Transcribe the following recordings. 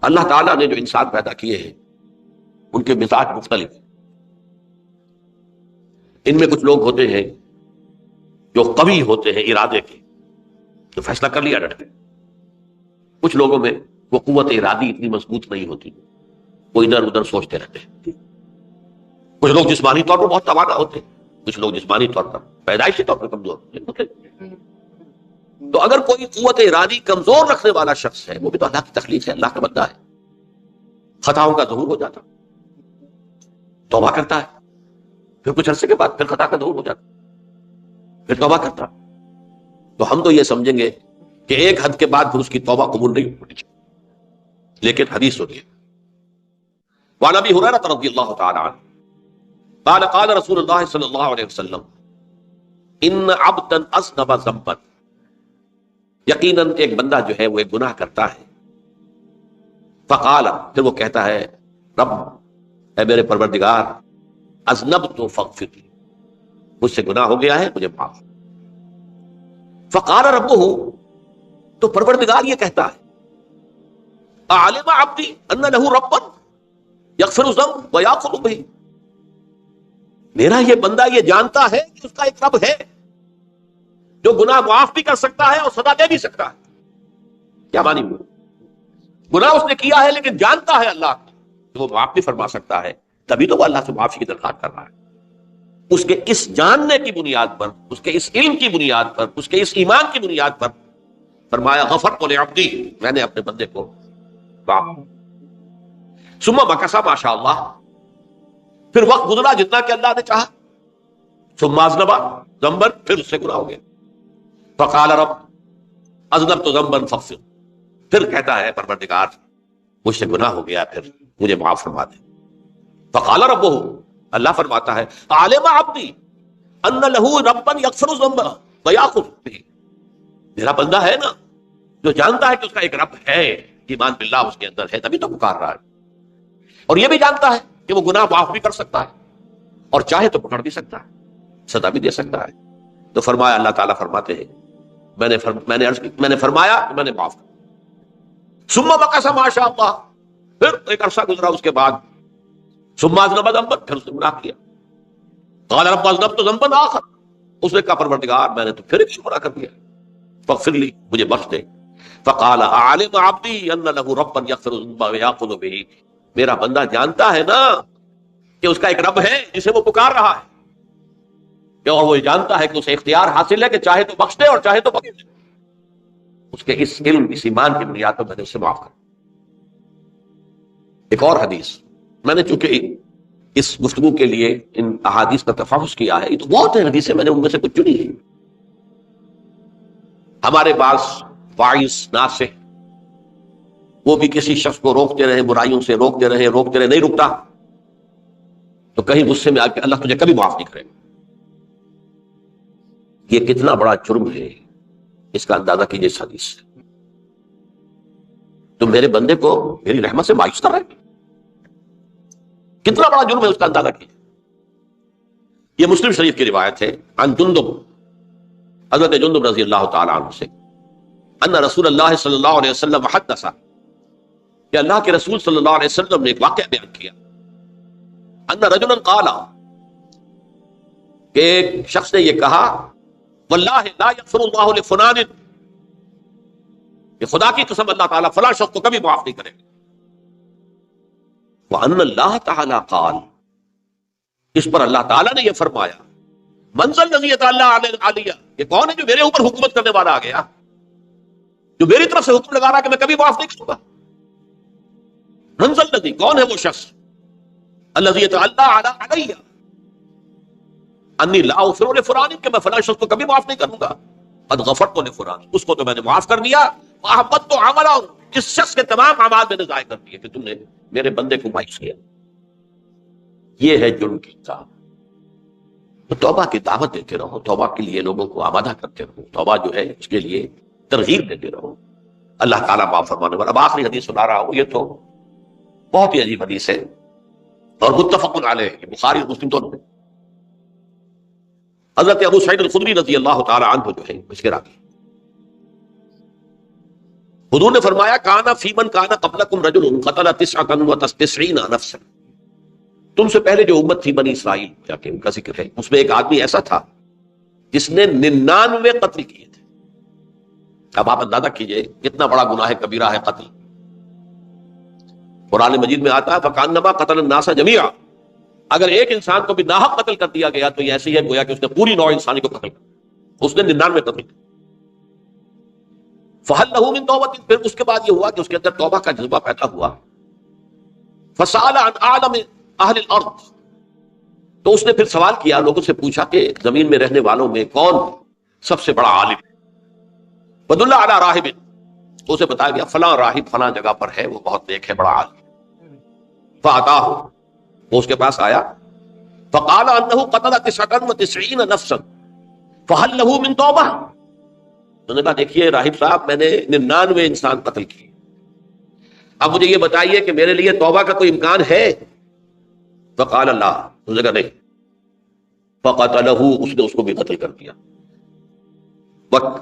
اللہ تعالیٰ نے جو انسان پیدا کیے ہیں ان کے مزاج مختلف ہیں. ان میں کچھ لوگ ہوتے ہیں جو قوی ہوتے ہیں ارادے کے، تو فیصلہ کر لیا ڈٹ کے. کچھ لوگوں میں وہ قوت ارادی اتنی مضبوط نہیں ہوتی، وہ ادھر ادھر سوچتے رہتے ہیں. کچھ لوگ جسمانی طور پر بہت توانا ہوتے ہیں، کچھ لوگ جسمانی طور پر پیدائشی طور پر کمزور ہوتے ہیں. تو اگر کوئی قوت ارادی کمزور رکھنے والا شخص ہے، وہ بھی تو اللہ کی تخلیق ہے، اللہ کا بندہ ہے، خطاؤں کا ظہور ہو جاتا، توبہ کرتا ہے، پھر کچھ عرصے کے بعد پھر خطا کا ظہور ہو جاتا، پھر توبہ کرتا. تو ہم تو یہ سمجھیں گے کہ ایک حد کے بعد پھر اس کی توبہ قبول نہیں ہونی چاہیے. لیکن حدیث ہوتی ہے، وعن ابی ہریرہ رضی اللہ تعالی عنہ قال قال رسول اللہ صلی اللہ علیہ وسلم ان عبدا اذنب ذنبا، یقیناً ایک بندہ جو ہے وہ ایک گناہ کرتا ہے. فقال، پھر وہ کہتا ہے رب، اے میرے پروردگار، اذنبت فاغفر لی، مجھ سے گناہ ہو گیا ہے، مجھے معاف. فقال ربہ، تو پروردگار یہ کہتا ہے اعلم عبدی ان لہ ربا یغفر الذنب ویأخذ بہ، میرا یہ بندہ یہ جانتا ہے کہ اس کا ایک رب ہے جو گناہ معاف بھی کر سکتا ہے اور سزا دے بھی سکتا ہے. کیا معنی ہوئی؟ گناہ اس نے کیا ہے لیکن جانتا ہے اللہ کہ وہ معاف بھی فرما سکتا ہے، تبھی تو وہ اللہ سے معافی کی درخواست کر رہا ہے. اس کے اس جاننے کی بنیاد پر، اس کے اس علم کی بنیاد پر، اس کے اس ایمان کی بنیاد پر فرمایا غفرت لعبدی، میں نے اپنے بندے کو معاف. ثم مکث ما شاء اللہ، پھر وقت گزرا جتنا کہ اللہ نے چاہا. ثم اذنب ذنبا، پھر اس سے گناہ ہو گیا. فقال رب اذنبت ذنبا فاغفر، پھر کہتا ہے پروردگار مجھ سے گناہ ہو گیا، پھر مجھے معاف فرما دے. فقال ربہ، اللہ فرماتا ہے عالم عبدی ان لہ ربا یغفر الذنب ویأخذ بہ، میرا بندہ ہے نا جو جانتا ہے کہ اس کا ایک رب ہے، ایمان باللہ اس کے اندر ہے، تبھی تو پکار رہا ہے. اور یہ بھی جانتا ہے کہ وہ گناہ معاف بھی کر سکتا ہے اور چاہے تو پکڑ بھی سکتا ہے، سزا بھی دے سکتا ہے. تو فرمایا، اللہ تعالیٰ فرماتے ہیں میں نے فرمایا میں نے معاف کر. ثم مکث ما شاء اللہ، پھر ایک عرصہ گزرا اس کے بعد. ثم اذنب ذنبا، پھر اس نے گناہ کیا. قال رب اذنبت ذنبا آخر، اس نے کہا پروردگار میں نے تو پھر ایک گناہ کر دیا، فاغفر لی، مجھے بخش دے. فقال اعلم عبدی ان لہ ربا یغفر الذنب ویأخذ بہ، میرا بندہ جانتا ہے نا کہ اس کا ایک رب ہے جسے وہ پکار رہا ہے، کہ وہ جانتا ہے کہ اسے اختیار حاصل ہے کہ چاہے تو بخش دے اور چاہے تو بخش دے. اس کے اس علم، اس ایمان کی بنیاد پر میں نے اسے معاف کر. ایک اور حدیث، میں نے چونکہ اس گفتگو کے لیے ان احادیث کا تفحص کیا ہے، یہ تو بہت ہیں حدیثیں، میں نے ان میں سے کچھ چنی ہیں. ہمارے بعض واعظ ناصح وہ بھی کسی شخص کو روکتے رہے، برائیوں سے روکتے رہے، نہیں رکتا، تو کہیں غصے میں آ کے اللہ تجھے کبھی معاف نہیں کرے گا. یہ کتنا بڑا جرم ہے، اس کا اندازہ کیجیے اس حدیث سے. تو میرے بندے کو میری رحمت سے مایوس کر رہے ہیں، کتنا بڑا جرم ہے اس کا اندازہ کیجیے. یہ مسلم شریف کی روایت ہے عن جندب، حضرت جندب رضی اللہ تعالی عنہ سے، ان رسول اللہ صلی اللہ علیہ وسلم حدث، کہ اللہ کے رسول صلی اللہ علیہ وسلم نے ایک واقعہ بیان کیا. ان رجلا قال، کہ ایک شخص نے یہ کہا واللہ لا یغفر اللہ لفلان، کہ خدا کی قسم اللہ تعالیٰ فلاں شخص کو کبھی معاف نہیں کرے گا. وان اللہ تعالیٰ قال، اس پر اللہ تعالیٰ نے یہ فرمایا من ذا الذی یتعالی علیہ، یہ کون ہے جو میرے اوپر حکومت کرنے والا آ گیا، جو میری طرف سے حکم لگا رہا کہ میں کبھی معاف نہیں کروں گا. من ذا الذی، کون ہے وہ شخص، الذی یتعالی علیہ انی لا اغفر لفلان، کہ میں فلاں شخص کو کبھی معاف نہیں کروں گا. قد غفرت لفلان، اس کو تو میں نے معاف کر دیا. واحبطت عملہ، اس شخص کے تمام اعمال میں نے ضائع کر دیے کہ تم نے میرے بندے کو مایوس کیا. یہ ہے جرم کی انتہا. تو توبہ کی دعوت دیتے رہو، توبہ کے لیے لوگوں کو آمادہ کرتے رہو، توبہ جو ہے اس کے لیے ترغیب دیتے رہو. اللہ تعالیٰ معاف فرمانے والا. اب آخری حدیث سنا رہا ہوں، یہ تو بہت ہی عجیب حدیث ہے اور متفق علیہ، بخاری اور مسلم دونوں میں. حضرت ابو سعید الخدری رضی اللہ تعالی عنہ جو ہے اس کے راوی، حضور نے فرمایا کانا فی من کانا قبلکم رجل قتل 99 نفسا، تم سے پہلے جو امت تھی بنی اسرائیل، جا کے ان کا ذکر ہے، اس میں ایک آدمی ایسا تھا جس نے 99 قتل کیے تھے۔ اب آپ اندازہ کیجئے کتنا بڑا گناہ کبیرہ ہے قتل۔ قرآن مجید میں آتا ہے فکانما قتل الناس جميعا، اگر ایک انسان کو بھی ناحق قتل کر دیا گیا تو یہ ایسے ہی ہے گویا کہ اس نے پوری نوع انسانی کو قتل کیا، اس نے 99 قتل کیا۔ فہل لہ من توبۃ، پھر اس کے بعد یہ ہوا کہ اس کے اندر توبہ کا جذبہ پیدا ہوا۔ فسأل عن اعلم اہل الارض، تو اس نے پھر سوال کیا، لوگوں سے پوچھا کہ زمین میں رہنے والوں میں کون سب سے بڑا عالم ہے۔ ودل علی راہب، اسے بتایا گیا فلاں راہب فلاں جگہ پر ہے، وہ بہت نیک ہے، بڑا عالم۔ فاتاہ، وہ اس کے پاس آیا، فقال انہ قتل 99 نفسا فہل لہ من توبہ، انہوں نے کہا دیکھیے راہب صاحب میں نے 99 انسان قتل کیے، اب مجھے یہ بتائیے کہ میرے لیے توبہ کا کوئی امکان ہے؟ فقال اللہ، اس نے کہا نہیں۔ فقتلہ، اس نے اس کو بھی قتل کر دیا۔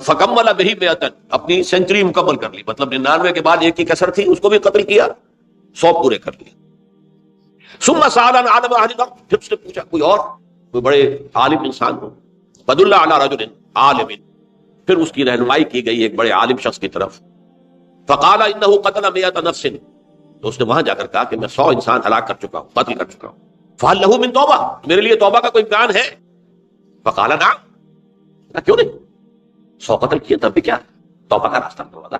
فکمل بہ 100، اپنی سینچری مکمل کر لی، مطلب 99 کے بعد ایک کی کسر تھی، اس کو بھی قتل کیا، 100 پورے کر لیے۔ ثم سأل عن عالم اہل الارض، پھر اس نے پوچھا کوئی اور کوئی بڑے عالم انسان ہو۔ فدل علی رجل عالم، پھر اس کی رہنمائی کی گئی ایک بڑے عالم شخص کی طرف۔ فقال انہ قتل 100 نفس، تو اس نے وہاں جا کر کہا کہ میں 100 انسان ہلاک کر چکا ہوں، قتل کر چکا ہوں۔ فہل لہ من توبہ، میرے لیے توبہ کا کوئی امکان ہے؟ فقال نعم، کیوں نہیں، 100 قتل کیے تب بھی کیا توبہ کا راستہ دروازہ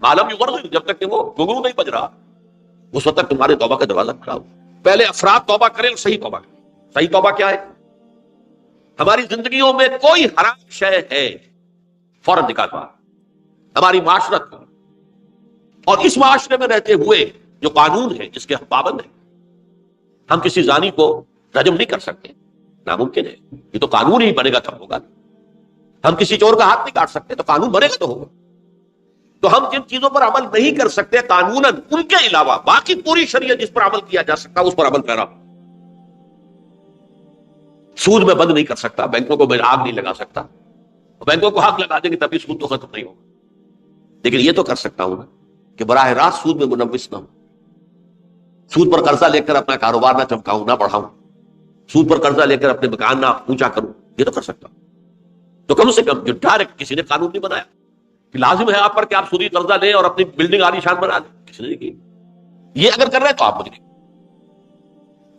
معلوم یغرغر، جب تک کہ وہ گھنگرو نہیں بج رہا اس وقت تک تمہارے توبہ کا دروازہ کھلا ہو۔ پہلے افراد توبہ کریں اور صحیح توبہ کریں۔ صحیح توبہ کیا ہے؟ ہماری زندگیوں میں کوئی حرام شے ہے فوراً نکال باہر، ہماری معاشرت کا اور اس معاشرے میں رہتے ہوئے جو قانون ہے جس کے ہم پابند ہیں، ہم کسی زانی کو رجم نہیں کر سکتے، ناممکن ہے، یہ تو قانون ہی بنے گا تب ہوگا۔ ہم کسی چور کا ہاتھ نہیں کاٹ سکتے، تو قانون بنے گا تو ہوگا۔ تو ہم جن چیزوں پر عمل نہیں کر سکتے قانوناً، ان کے علاوہ باقی پوری شریعت جس پر عمل کیا جا سکتا اس پر عمل پیرا۔ سود میں بند نہیں کر سکتا، بینکوں کو میں آگ نہیں لگا سکتا، بینکوں کو آگ لگا دیں گے تبھی سود تو ختم نہیں ہوگا، لیکن یہ تو کر سکتا ہوں کہ براہ راست سود میں منوس نہ ہوں، سود پر قرضہ لے کر اپنا کاروبار نہ چمکاؤں، نہ بڑھاؤں، سود پر قرضہ لے کر اپنے مکان نہ اونچا کروں، یہ تو کر سکتا ہوں۔ تو کم سے کم جو ڈائریکٹ کسی نے قانون نہیں بنایا کہ لازم ہے آپ پر کہ آپ سودی قرضہ لیں اور اپنی بلڈنگ عالی شان بنا لیں، کسی نے نہیں کی۔ یہ اگر کر رہے ہیں تو آپ مجرم۔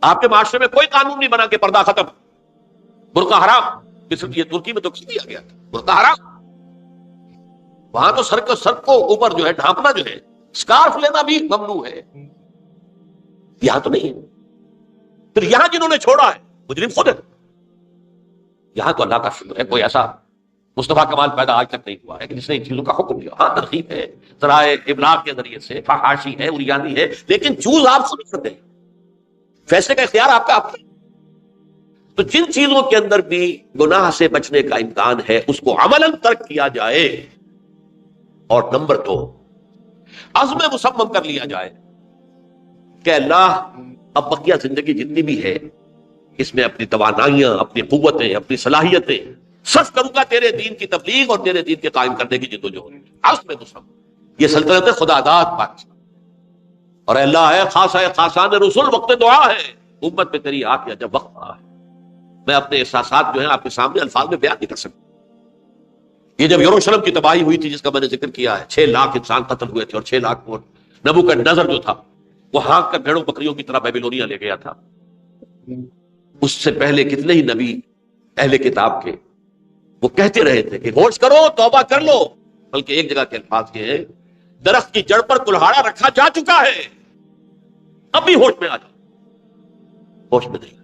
آپ کے معاشرے میں کوئی قانون نہیں بنا کہ پردہ ختم، برقع حرام، یہ ترکی میں تو کر دیا گیا تھا برقع حرام، وہاں تو سر کو اوپر جو ہے ڈھانپنا جو ہے، اسکارف لینا بھی ممنوع ہے، یہاں تو نہیں ہے۔ پھر یہاں جنہوں نے چھوڑا ہے مجرم خود ہے، یہاں تو اللہ کا شکر ہے کوئی ایسا مصطفیٰ کمال پیدا آج تک نہیں ہوا ہے کہ جس نے ان چیزوں کا حکم دیا۔ ہاں ترغیب ہے، ذرائع ابلاغ کے ذریعے سے، فحاشی ہے، اریانی ہے، لیکن چوز آپ خود کرتے ہیں، فیصلے کا اختیار آپ کا اپنا۔ تو جن چیزوں کے اندر بھی گناہ سے بچنے کا امکان ہے اس کو عملاً ترک کیا جائے، اور نمبر 2 عزم مصمم کر لیا جائے کہ اللہ اب بقیہ زندگی جتنی بھی ہے اس میں اپنی توانائیاں، اپنی قوتیں، اپنی صلاحیتیں صرف کروں گا تیرے دین کی تبلیغ اور تیرے دین کے قائم کرنے کی جدوجہد۔ عزم مصمم، یہ سلطنت خدا داد بادشاہ، اور اے اللہ ہے خاصہ خاصان رسول، وقت دعا ہے امت پہ تیری آ کیا جب وقت آ ہے۔ میں اپنے احساسات جو ہیں آپ کے سامنے الفاظ میں بیان نہیں کر سکتا۔ یہ جب یروشلم کی تباہی ہوئی تھی جس کا میں نے ذکر کیا ہے، 6 لاکھ انسان قتل ہوئے تھے اور 6 لاکھ کو نبوکدنضر جو تھا وہ ہانک کر بھیڑوں بکریوں کی طرح بیبیلونیا لے گیا تھا۔ اس سے پہلے کتنے ہی نبی اہل کتاب کے وہ کہتے رہے تھے کہ ہوش کرو، توبہ کر لو، بلکہ ایک جگہ کے الفاظ یہ ہے درخت کی جڑ پر کلہاڑا رکھا جا چکا ہے، اب بھی ہوش میں آ جاؤ۔ ہوش میں نہیں،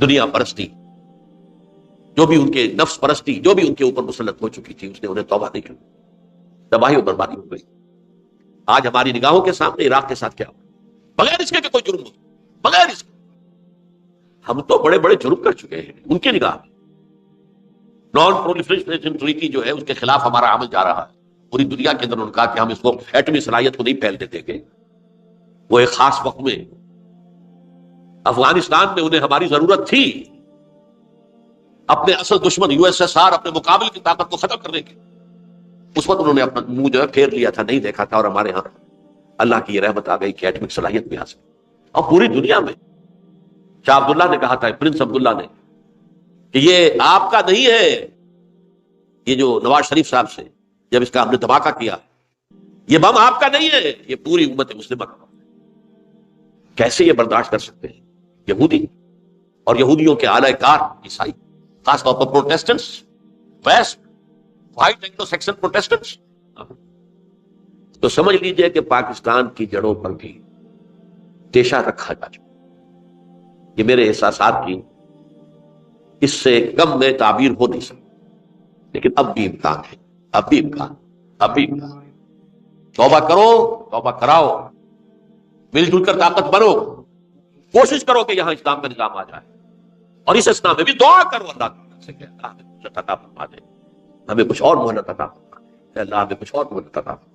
دنیا پرستی جو بھی ان کے نفس پرستی جو بھی ان کے اوپر مسلط ہو چکی تھی اس نے انہیں توبہ نہیں کی، تباہی اور بربادی ہو گئی۔ آج ہماری نگاہوں کے سامنے عراق کے ساتھ کیا ہوا، بغیر اس کے کہ کوئی جرم ہو، بغیر اس کے ہم تو بڑے بڑے جرم کر چکے ہیں ان کی نگاہ میں۔ نان پرولیفریشن ٹریٹی جو ہے اس کے خلاف ہمارا عمل جا رہا ہے پوری دنیا کے اندر۔ انہوں نے کہا کہ ہم اس کو ایٹمی صلاحیت کو نہیں پھیلنے دیں گے۔ وہ ایک خاص وقت میں افغانستان میں انہیں ہماری ضرورت تھی اپنے اصل دشمن USSR اپنے مقابل کی طاقت کو ختم کرنے کی، اس وقت انہوں نے اپنا منہ جو ہے پھیر لیا تھا، نہیں دیکھا تھا، اور ہمارے ہاں اللہ کی یہ رحمت آ گئی کہ ایٹمک صلاحیت بھی حاصل، اور پوری دنیا میں شاہ عبداللہ نے کہا تھا، پرنس عبداللہ نے، کہ یہ آپ کا نہیں ہے، یہ جو نواز شریف صاحب سے جب اس کا ہم نے دھماکہ کیا، یہ بم آپ کا نہیں ہے، یہ پوری امت مسلمہ کا۔ کیسے یہ برداشت کر سکتے ہیں یہودی اور یہودیوں کے اعلی کار عیسائی، خاص طور پر Protestants, west white Anglo Saxon Protestants? تو سمجھ لیجئے کہ پاکستان کی جڑوں پر بھی تیشہ رکھا جا چکا۔ یہ میرے احساسات کی اس سے کم میں تعبیر ہو نہیں سکتی، لیکن اب بھی امکان ہے، اب بھی امکان۔ توبہ کرو، توبہ کراؤ، مل جل کر طاقت بنو، کوشش کرو کہ یہاں اسلام کا نظام آ جائے، اور اس اسلام میں بھی دعا کرو اللہ سے کہ اللہ ہمیں کچھ عطا فرما دے، ہمیں کچھ اور مہلت عطا فرما دے، اللہ ہمیں کچھ اور مہلت عطا فرما دے۔